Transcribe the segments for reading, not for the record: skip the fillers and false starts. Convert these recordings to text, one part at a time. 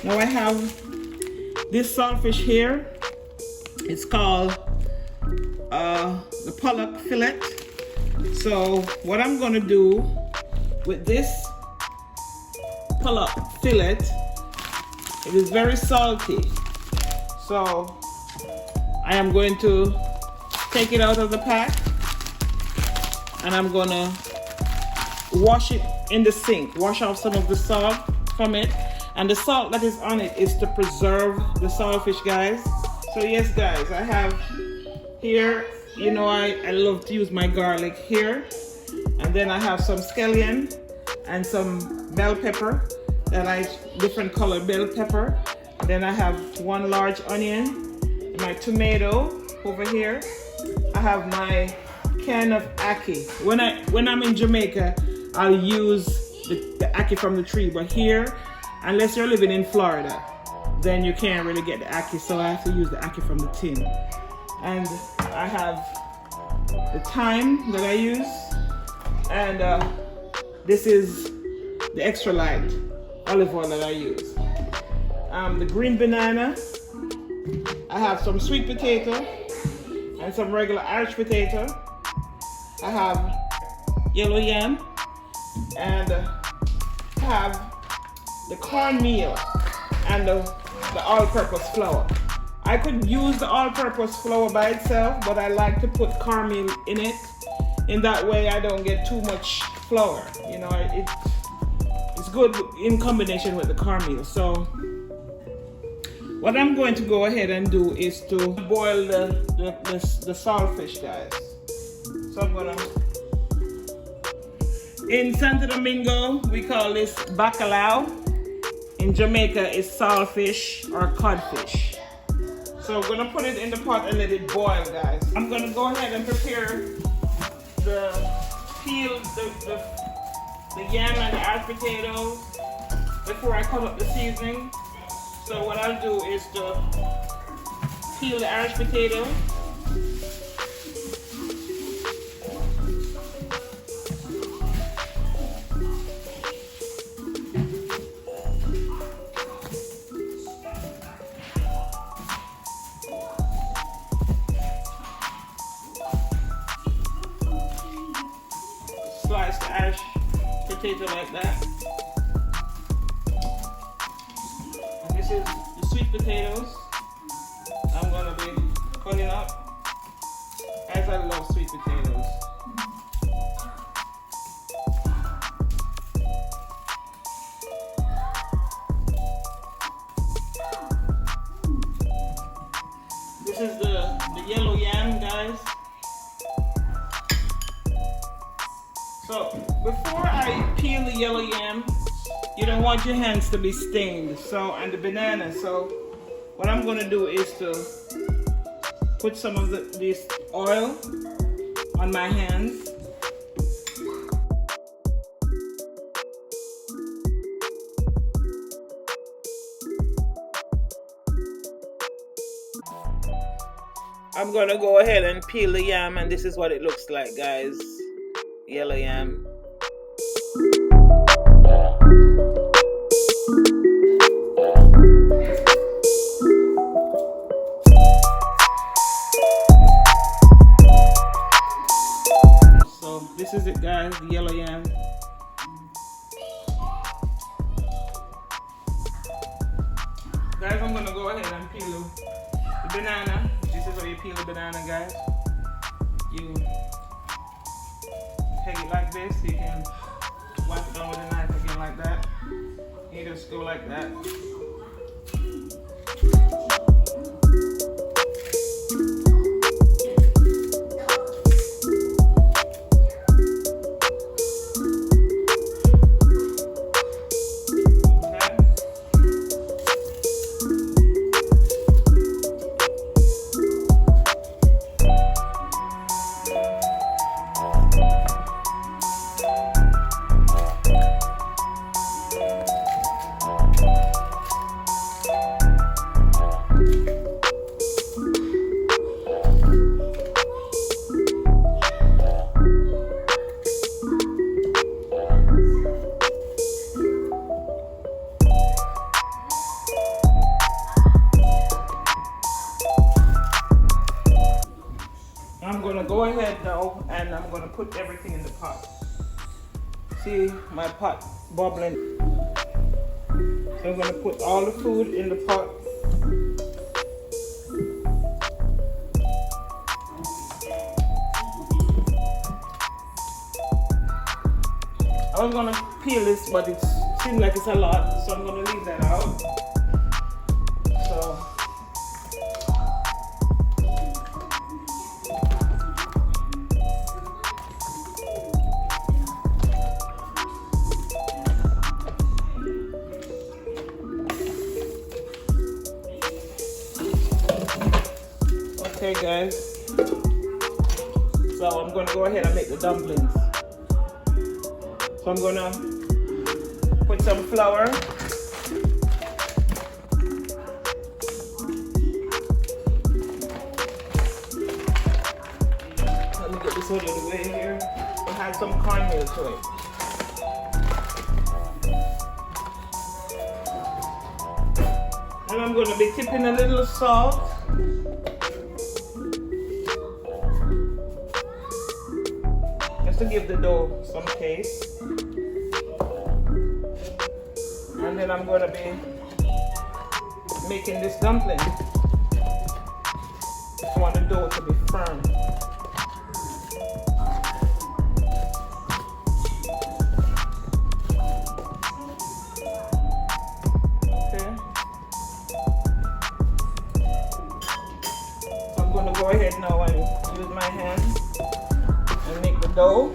Now I have this saltfish here. It's called the Pollock fillet. So what I'm gonna do with this Pollock fillet, it is very salty. So I am going to take it out of the pack and I'm gonna wash it in the sink, wash off some of the salt from it. And the salt that is on it is to preserve the saltfish, guys. So yes, guys, I have here, you know, I love to use my garlic here. And then I have some scallion and some bell pepper, different color bell pepper. And then I have one large onion, my tomato over here. I have my can of ackee. When I'm in Jamaica, I'll use the ackee from the tree, but here, unless you're living in Florida, then you can't really get the ackee, so I have to use the ackee from the tin. And I have the thyme that I use, and this is the extra light olive oil that I use. The green banana, I have some sweet potato and some regular Irish potato. I have yellow yam, and I have the cornmeal and the all-purpose flour. I could use the all-purpose flour by itself, but I like to put cornmeal in it. In that way, I don't get too much flour. You know, it's good in combination with the cornmeal. So what I'm going to go ahead and do is to boil the saltfish, guys. So I'm gonna. In Santo Domingo, we call this bacalao. In Jamaica, it's saltfish or codfish. So we're gonna put it in the pot and let it boil, guys. I'm gonna go ahead and prepare peel the yam and the Irish potatoes before I cut up the seasoning. So what I'll do is to peel the Irish potato. Slice the Irish potato like that. And this is the sweet potatoes I'm gonna be cutting up, as I love sweet potatoes. This is the yellow yam, guys. So before I peel the yellow yam, you don't want your hands to be stained. So, and the banana. So what I'm gonna do is to put some of this oil on my hands. I'm gonna go ahead and peel the yam, and this is what it looks like, guys. Yellow yam. So this is it, guys, the yellow yam. Guys, I'm gonna go ahead and peel the banana. This is how you peel the banana, guys. You take it like this, you can wipe it down with a knife again like that. You just go like that. gonna go ahead now and I'm gonna put everything in the pot. See my pot bubbling. So I'm gonna put all the food in the pot. I was gonna peel this, but it seems like it's a lot, so I'm gonna leave that out. So okay guys, so I'm gonna go ahead and make the dumplings. So I'm gonna put some flour, let me get this out of the way here. It has some cornmeal to it. And I'm gonna be tipping a little salt. To give the dough some taste. And then I'm going to be making this dumpling. I want the dough to be firm. Okay. So I'm going to go ahead now and use my hand and make the dough.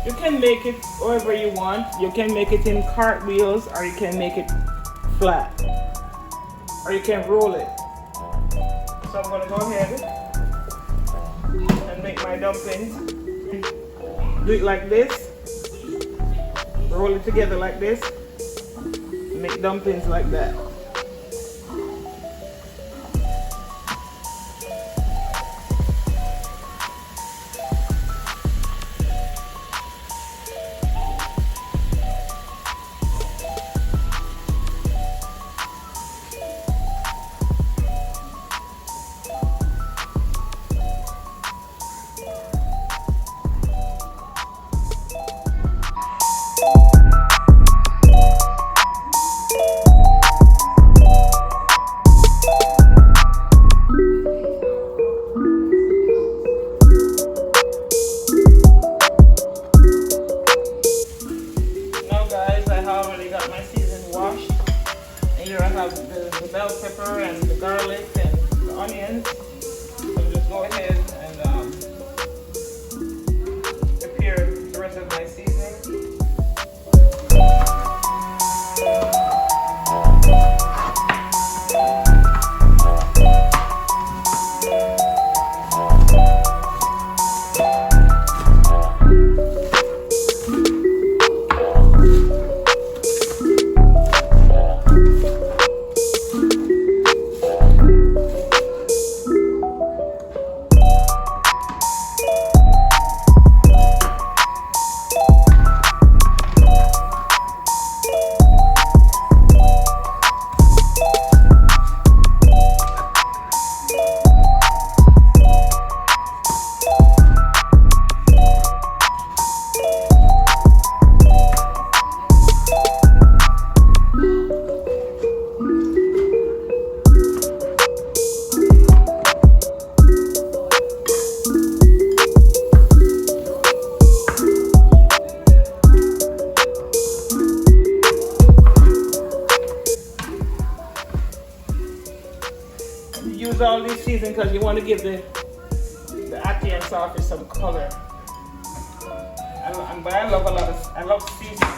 You can make it however you want. You can make it in cartwheels, or you can make it flat, or you can roll it. So I'm going to go ahead and make my dumplings. Do it like this, roll it together like this, make dumplings like that. The bell pepper and the garlic and the onions. So just go ahead and prepare the rest of my seasoning. Use all these seasoning because you want to give the Ackee and Saltfish some color. But I love seasoning.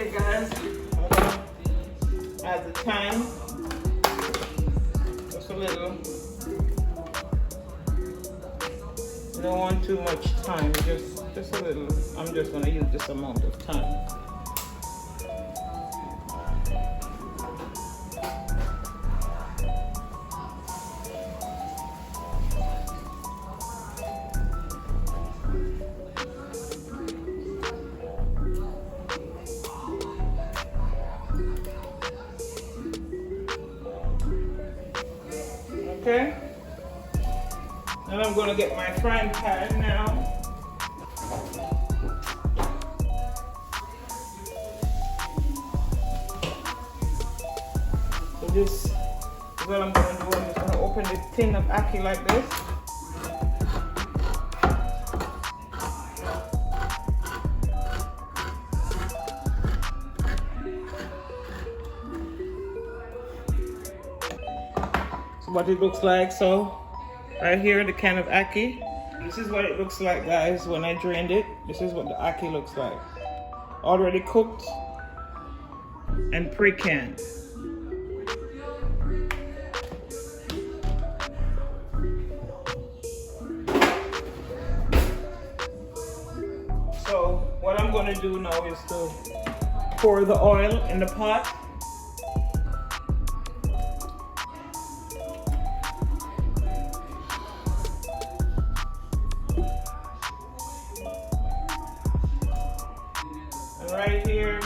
Okay guys, I'm gonna add the thyme. Just a little. You don't want too much thyme, just a little. I'm just gonna use this amount of thyme. Okay, and I'm going to get my frying pan now. So this is what I'm going to do. I'm just going to open the tin of ackee like this. What it looks like. So right here, the can of ackee. This is what it looks like, guys. When I drained it, this is what the ackee looks like. Already cooked and pre-canned. So what I'm going to do now is to pour the oil in the pot. Right here,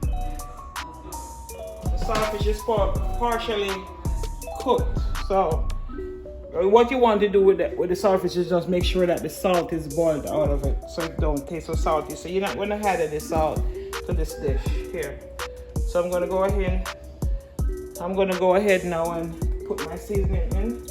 the saltfish is partially cooked. So what you want to do with the saltfish is just make sure that the salt is boiled out of it, so it don't taste so salty. So you're not going to add any salt to this dish here. So I'm going to go ahead now and put my seasoning in.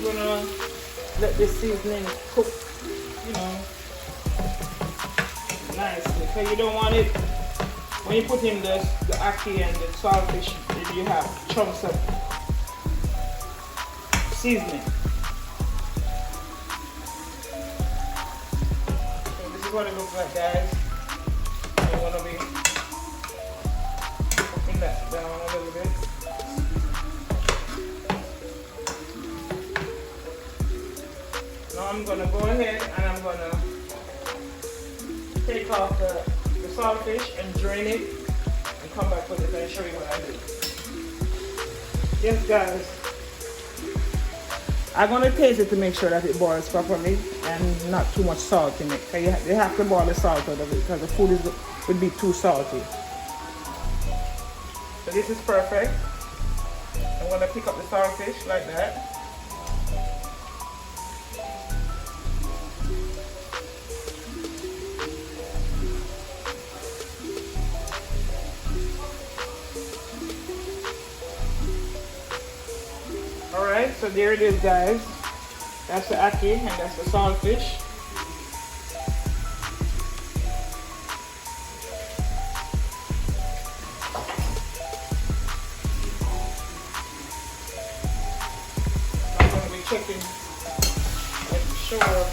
We're gonna let this seasoning cook, you know, nicely. So you don't want it, when you put in the ackee and the saltfish, you have chunks of seasoning. So this is what it looks like, guys. I'm gonna be cooking that down a little bit. I'm going to go ahead and I'm going to take off the saltfish and drain it and come back with it and show you what I do. Yes guys, I'm going to taste it to make sure that it boils properly and not too much salt in it. So you have to boil the salt out of it because the food would be too salty. So this is perfect. I'm going to pick up the saltfish like that. Alright, so there it is, guys. That's the ackee and that's the saltfish. I'm going to be checking, making sure.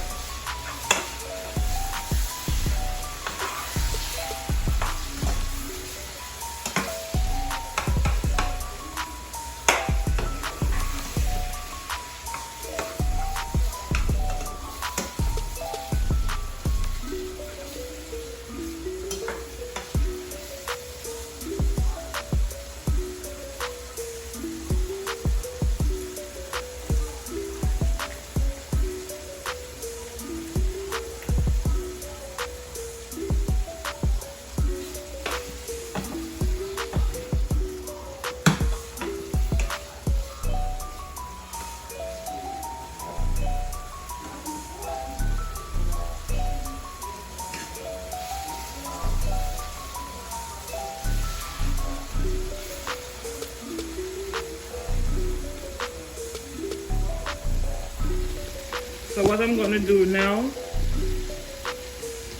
So what I'm going to do now,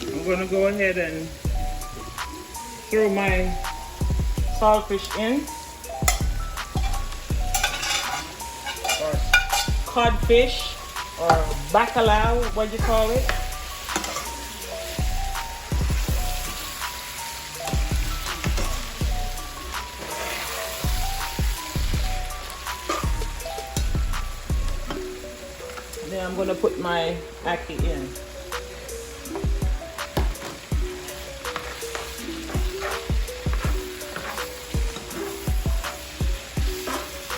I'm going to go ahead and throw my saltfish in, or codfish, or bacalao, what do you call it? Then I'm going to put my ackee in.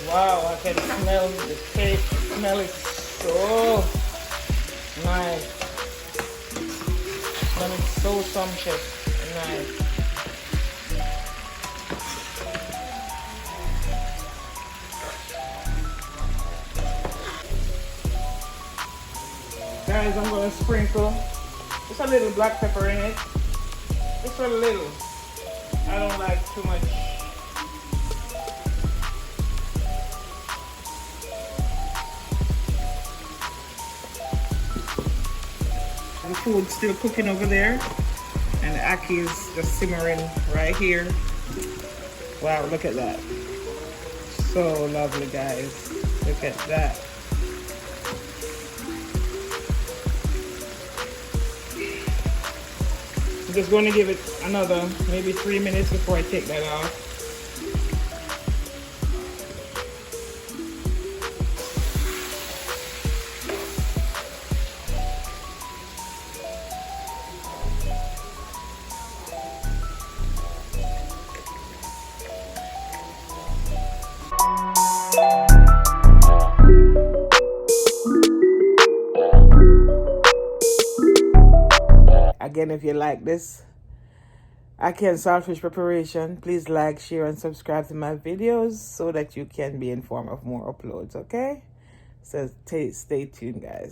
Wow, I can smell the taste. The smell is so nice. The smell is so sumptuous and nice. Guys, I'm going to sprinkle just a little black pepper in it. Just a little. I don't like too much. The food's still cooking over there, and the ackee is just simmering right here. Wow, look at that. So lovely, guys. Look at that. I'm just going to give it another maybe 3 minutes before I take that off. Again, if you like this Ackee and Saltfish preparation, please like, share, and subscribe to my videos so that you can be informed of more uploads, okay? So stay tuned, guys.